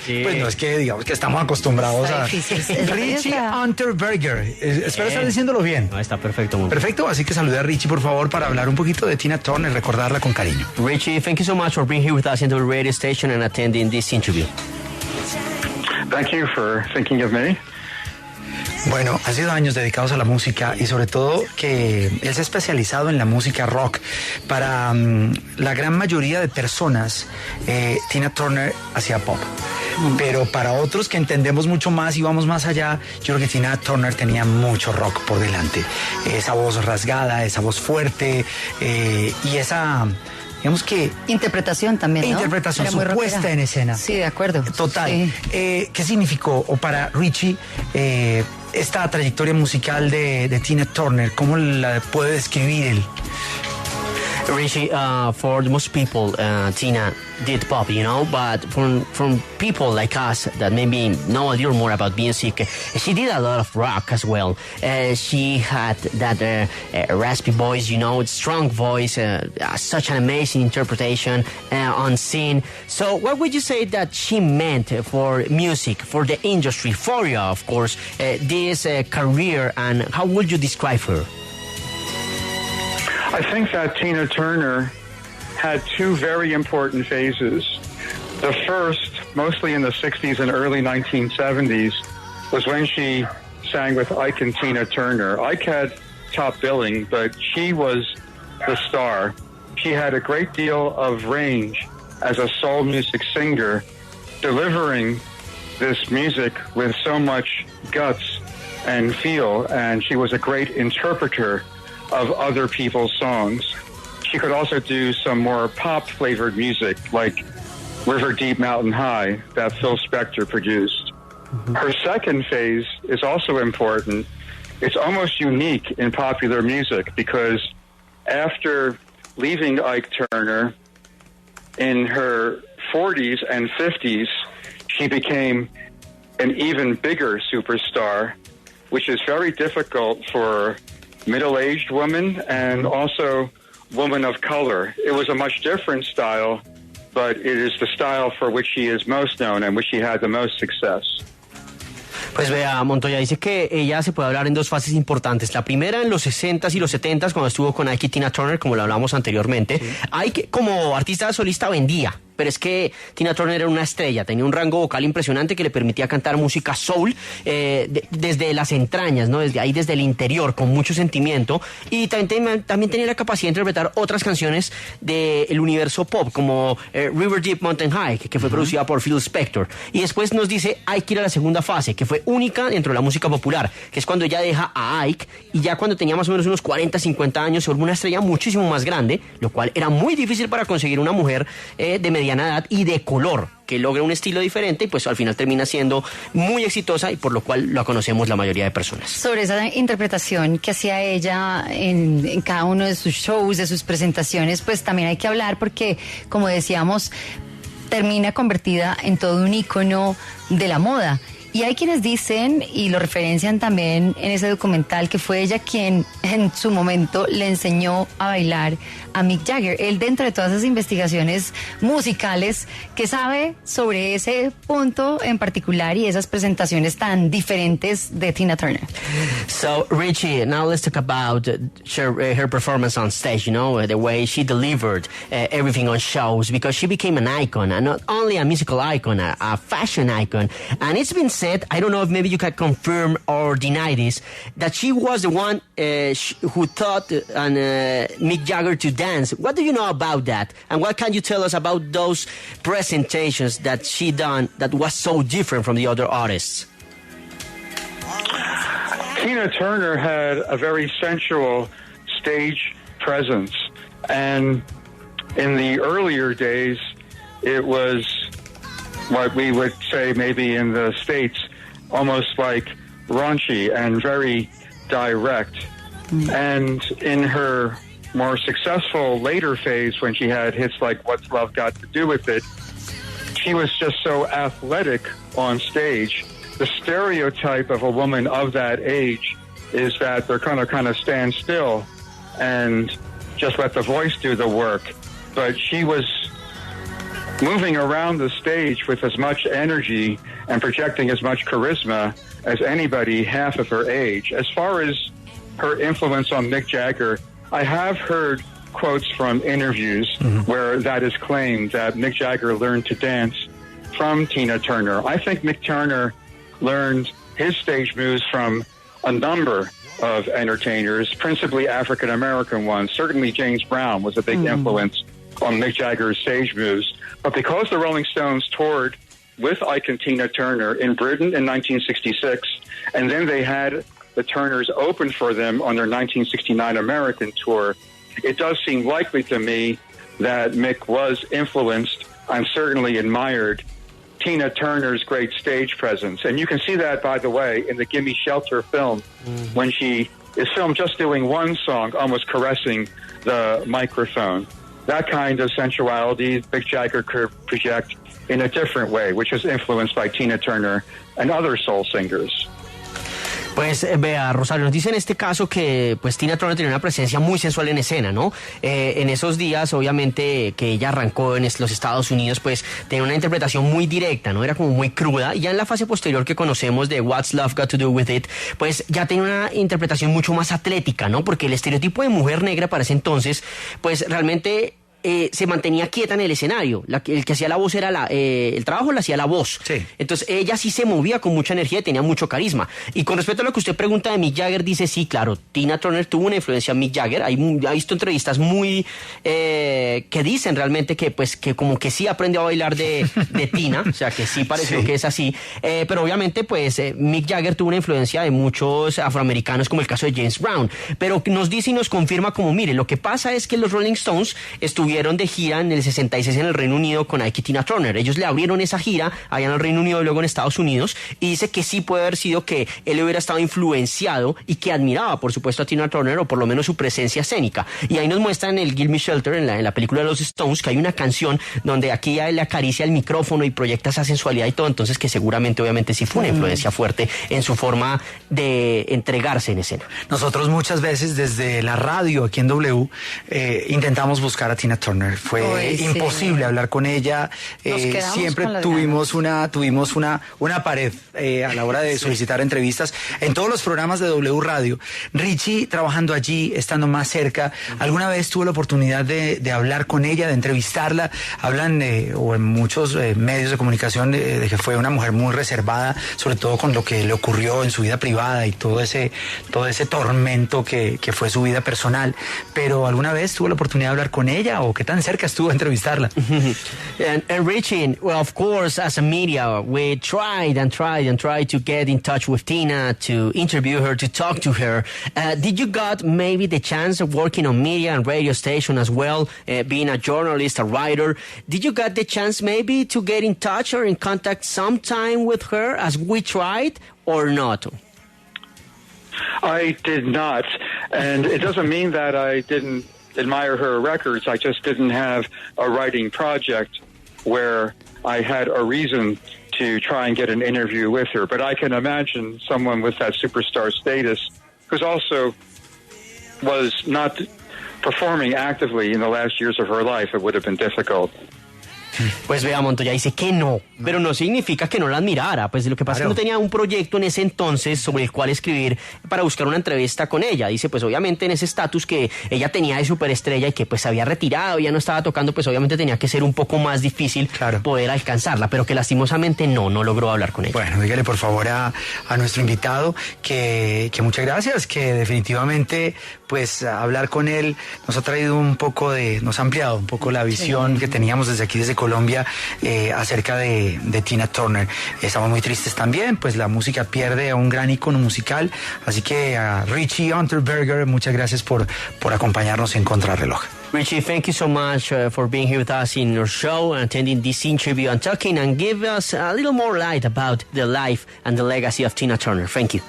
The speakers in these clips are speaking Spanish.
Sí. Pues no es que digamos que estamos acostumbrados a Richie Unterberger. Espero estar diciéndolo bien. No, está perfecto. Perfecto, así que salude a Richie por favor para hablar un poquito de Tina Turner, recordarla con cariño. Richie, thank you so much for being here with us in the radio station and attending this interview. Thank you for thinking of me. Bueno, ha sido años dedicados a la música y sobre todo que él se ha especializado en la música rock. Para la gran mayoría de personas, Tina Turner hacía pop. Pero para otros que entendemos mucho más y vamos más allá, yo creo que Tina Turner tenía mucho rock por delante. Esa voz rasgada, esa voz fuerte y esa... digamos que... interpretación también, ¿no? Interpretación, su puesta en escena. Sí, de acuerdo. Total. Sí. ¿Qué significó, o para Richie, esta trayectoria musical de Tina Turner? ¿Cómo la puede describir él? Richie, for most people, Tina did pop, you know, but from people like us that maybe know a little more about music, she did a lot of rock as well. She had that raspy voice, you know, strong voice, such an amazing interpretation on scene. So what would you say that she meant for music, for the industry, for you, of course, this career, and how would you describe her? I think that Tina Turner had two very important phases. The first, mostly in the 60s and early 1970s, was when she sang with Ike and Tina Turner. Ike had top billing, but she was the star. She had a great deal of range as a soul music singer, delivering this music with so much guts and feel, and she was a great interpreter of other people's songs. She could also do some more pop-flavored music, like River Deep, Mountain High, that Phil Spector produced. Mm-hmm. Her second phase is also important. It's almost unique in popular music because after leaving Ike Turner, in her 40s and 50s, she became an even bigger superstar, which is very difficult for middle-aged women and also women of color. It was a much different style, but it is the style for which she is most known and which she had the most success. Pues vea, Montoya dice que ella se puede hablar en dos fases importantes. La primera en los 60s y los 70s, cuando estuvo con Ike y Tina Turner, como lo hablamos anteriormente. Sí. Ike, como artista solista, vendía. Pero es que Tina Turner era una estrella, tenía un rango vocal impresionante que le permitía cantar música soul desde las entrañas, ¿no? Desde ahí, desde el interior, con mucho sentimiento. Y también tenía la capacidad de interpretar otras canciones del universo pop, como River Deep, Mountain High, que fue producida por Phil Spector. Y después nos dice, hay que ir a la segunda fase, que fue única dentro de la música popular, que es cuando ella deja a Ike, y ya cuando tenía más o menos unos 40, 50 años, se vuelve una estrella muchísimo más grande, lo cual era muy difícil para conseguir una mujer de mediana edad y de color, que logra un estilo diferente y pues al final termina siendo muy exitosa y por lo cual la conocemos la mayoría de personas. Sobre esa interpretación que hacía ella en cada uno de sus shows, de sus presentaciones, pues también hay que hablar porque, como decíamos, termina convertida en todo un ícono de la moda. Y hay quienes dicen, y lo referencian también en ese documental, que fue ella quien en su momento le enseñó a bailar a Mick Jagger. Él, dentro de todas esas investigaciones musicales, ¿qué sabe sobre ese punto en particular y esas presentaciones tan diferentes de Tina Turner? So, Richie, now let's talk about her performance on stage, you know, the way she delivered everything on shows, because she became an icon, and not only a musical icon, a fashion icon. And it's been said, I don't know if maybe you can confirm or deny this, that she was the one who taught Mick Jagger to dance. What do you know about that? And what can you tell us about those presentations that she done that was so different from the other artists? Tina Turner had a very sensual stage presence, and in the earlier days, it was what we would say maybe in the States, almost like raunchy and very direct. And in her more successful later phase, when she had hits like What's Love Got to Do With It, she was just so athletic on stage. The stereotype of a woman of that age is that they're kind of stand still and just let the voice do the work. But she was moving around the stage with as much energy and projecting as much charisma as anybody half of her age. As far as her influence on Mick Jagger, I have heard quotes from interviews where that is claimed, that Mick Jagger learned to dance from Tina Turner. I think Mick Turner learned his stage moves from a number of entertainers, principally African-American ones. Certainly James Brown was a big influence on Mick Jagger's stage moves. But because the Rolling Stones toured with Ike and Tina Turner in Britain in 1966, and then they had the Turners open for them on their 1969 American tour, it does seem likely to me that Mick was influenced and certainly admired Tina Turner's great stage presence. And you can see that, by the way, in the Gimme Shelter film, when she is filmed just doing one song, almost caressing the microphone. That kind of sensuality Mick Jagger could project in a different way, which was influenced by Tina Turner and other soul singers. Pues vea, Rosario, nos dice en este caso que pues Tina Turner tenía una presencia muy sensual en escena, ¿no? En esos días, obviamente, que ella arrancó en los Estados Unidos, pues tenía una interpretación muy directa, ¿no? Era como muy cruda. Y ya en la fase posterior que conocemos de What's Love Got to Do With It, pues ya tenía una interpretación mucho más atlética, ¿no? Porque el estereotipo de mujer negra para ese entonces, pues realmente se mantenía quieta en el escenario. El que hacía la voz era el trabajo lo hacía la voz. Sí. Entonces ella sí se movía con mucha energía y tenía mucho carisma. Y con respecto a lo que usted pregunta de Mick Jagger, dice sí, claro, Tina Turner tuvo una influencia en Mick Jagger. Ha visto entrevistas muy que dicen realmente que pues que como que sí aprendió a bailar de Tina, o sea que sí pareció que es así. Pero obviamente pues Mick Jagger tuvo una influencia de muchos afroamericanos, como el caso de James Brown. Pero nos dice y nos confirma como, mire, lo que pasa es que los Rolling Stones estuvieron de gira en el 66 en el Reino Unido con Ike y Tina Turner. Ellos le abrieron esa gira allá en el Reino Unido y luego en Estados Unidos, y dice que sí puede haber sido que él hubiera estado influenciado y que admiraba, por supuesto, a Tina Turner, o por lo menos su presencia escénica. Y ahí nos muestran en el Gimme Shelter, en la película de los Stones, que hay una canción donde aquí él le acaricia el micrófono y proyecta esa sensualidad y todo, entonces que seguramente, obviamente, sí fue una influencia fuerte en su forma de entregarse en escena. Nosotros muchas veces desde la radio aquí en W intentamos buscar a Tina Turner. Fue imposible hablar con ella. Siempre tuvimos una pared a la hora de solicitar entrevistas en todos los programas de W Radio. Richie, trabajando allí, estando más cerca, ¿alguna vez tuvo la oportunidad de hablar con ella, de entrevistarla? Hablan, o en muchos medios de comunicación, de que fue una mujer muy reservada, sobre todo con lo que le ocurrió en su vida privada y todo ese tormento que fue su vida personal. Pero ¿alguna vez tuvo la oportunidad de hablar con ella, o qué tan cerca estuvo a entrevistarla? And Richie, well, of course, as a media, we tried to get in touch with Tina, to interview her, to talk to her. Did you got maybe the chance of working on media and radio station as well, being a journalist, a writer? Did you got the chance maybe to get in touch or in contact sometime with her as we tried, or not? I did not, and it doesn't mean that I didn't admire her records. I just didn't have a writing project where I had a reason to try and get an interview with her. But I can imagine someone with that superstar status, who's also was not performing actively in the last years of her life, it would have been difficult. Pues vea, Montoya dice que no, pero no significa que no la admirara. Pues lo que pasa es que no tenía un proyecto en ese entonces sobre el cual escribir para buscar una entrevista con ella. Dice, pues obviamente en ese estatus que ella tenía de superestrella y que pues se había retirado, ya no estaba tocando, pues obviamente tenía que ser un poco más difícil poder alcanzarla, pero que lastimosamente no logró hablar con ella. Bueno, dígale por favor a nuestro invitado que muchas gracias, que definitivamente pues hablar con él nos ha traído nos ha ampliado un poco la visión que teníamos desde aquí, desde Colombia, acerca de Tina Turner. Estamos muy tristes también, pues la música pierde a un gran ícono musical, así que a Richie Unterberger, muchas gracias por acompañarnos en Contrarreloj. Richie, thank you so much for being here with us in your show and attending this interview and talking and give us a little more light about the life and the legacy of Tina Turner. Thank you.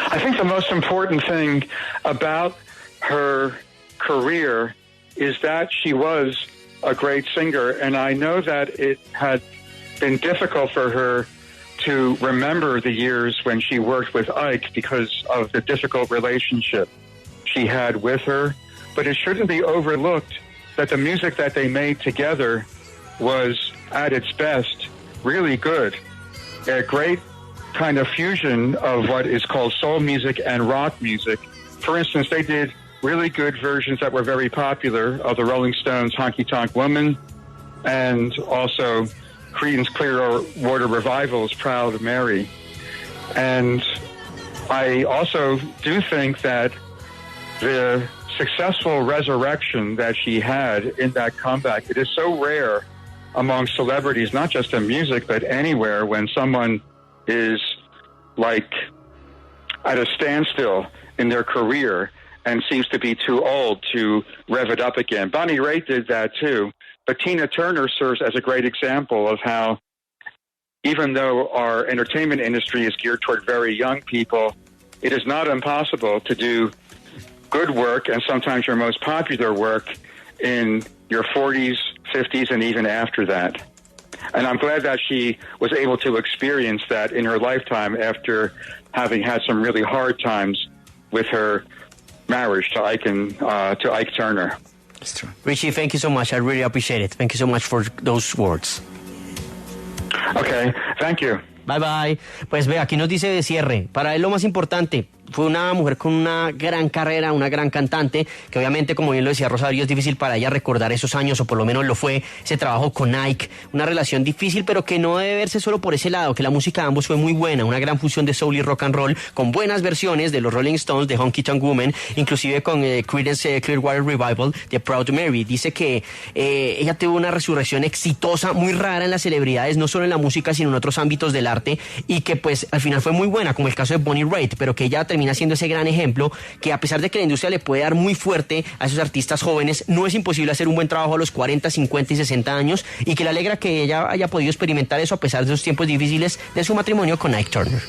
I think the most important thing about her career is that she was a great singer, and I know that it had been difficult for her to remember the years when she worked with Ike because of the difficult relationship she had with her, but it shouldn't be overlooked that the music that they made together was, at its best, really good. A great kind of fusion of what is called soul music and rock music. For instance, they did really good versions that were very popular of the Rolling Stones' Honky Tonk Woman, and also Creedence Clearwater Revival's Proud Mary. And I also do think that the successful resurrection that she had in that comeback, it is so rare among celebrities, not just in music, but anywhere, when someone is like at a standstill in their career and seems to be too old to rev it up again. Bonnie Raitt did that too, but Tina Turner serves as a great example of how, even though our entertainment industry is geared toward very young people, it is not impossible to do good work, and sometimes your most popular work, in your 40s, 50s, and even after that. And I'm glad that she was able to experience that in her lifetime after having had some really hard times with her marriage to Ike Turner. That's true. Richie, thank you so much. I really appreciate it. Thank you so much for those words. Okay, thank you. Bye bye. Pues ve, aquí nos dice de cierre. Para él lo más importante fue una mujer con una gran carrera, una gran cantante, que obviamente, como bien lo decía Rosario, es difícil para ella recordar esos años, o por lo menos lo fue, ese trabajo con Ike, una relación difícil, pero que no debe verse solo por ese lado, que la música de ambos fue muy buena, una gran fusión de soul y rock and roll, con buenas versiones de los Rolling Stones, de Honky Tonk Woman, inclusive con Creedence Clearwater Revival, de Proud Mary. Dice que ella tuvo una resurrección exitosa, muy rara en las celebridades, no solo en la música, sino en otros ámbitos del arte, y que pues al final fue muy buena, como el caso de Bonnie Raitt, pero que ella termina siendo ese gran ejemplo que, a pesar de que la industria le puede dar muy fuerte a esos artistas jóvenes, no es imposible hacer un buen trabajo a los 40, 50 y 60 años, y que le alegra que ella haya podido experimentar eso a pesar de esos tiempos difíciles de su matrimonio con Ike Turner.